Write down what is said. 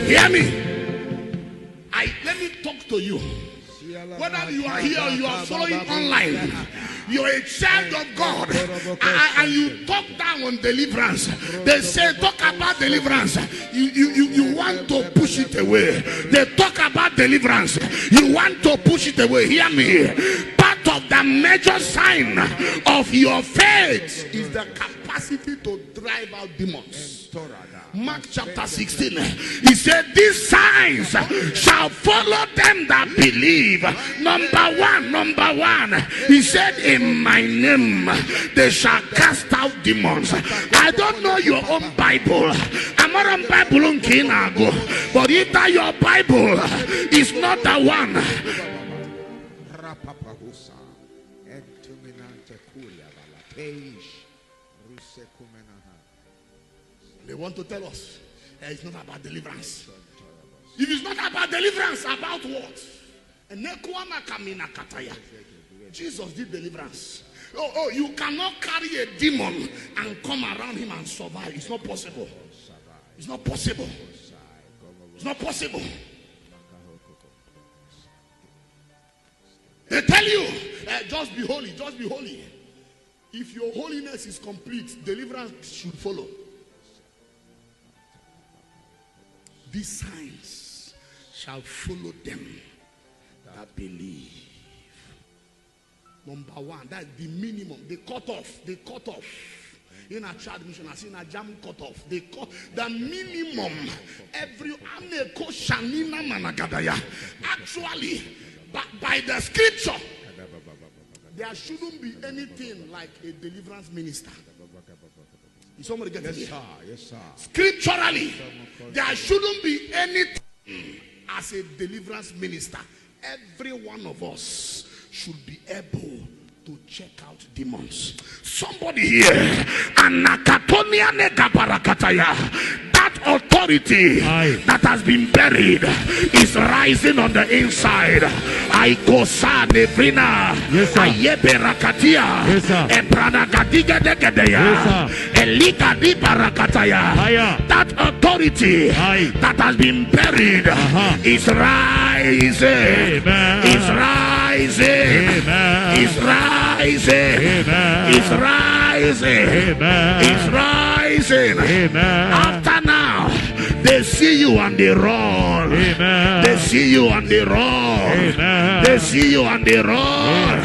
Hear me. Let me talk to you. Whether you are here or you are following online, you're a child of God, and you talk down on deliverance. They say talk about deliverance, you want to push it away. They talk about deliverance, you want to push it away. Hear me. Part of the major sign of your faith is the capacity to drive out demons. Mark chapter 16, he said, these signs shall follow them that believe. Number one, he said, in my name they shall cast out demons. I don't know your own Bible. I'm not on Bible on Kinago, but if that your Bible is not the one, they want to tell us it's not about deliverance. If it's not about deliverance, about what? Jesus did deliverance. Oh, you cannot carry a demon and come around him and survive. It's not possible. It's not possible. It's not possible. They tell you, just be holy, just be holy. If your holiness is complete, deliverance should follow. These signs shall follow them that believe. Number one, that's the minimum. They cut off. In a child mission, I seen a jam cut off. They cut the minimum. Actually, by the scripture, there shouldn't be anything like a deliverance minister. Is somebody getting it? Yes, sir. Scripturally, there shouldn't be anything as a deliverance minister. Every one of us should be able to check out demons. Somebody here, that authority that has been buried is rising on the inside. I go sa nevrina, ayeberakatia, ebranagadiga degedeya, eligadi barakataya. That authority that has been buried is rising. Is rising. Is rising. Is rising. Is rising. After now, they see you and they run. They see you and they run. They see you and they run.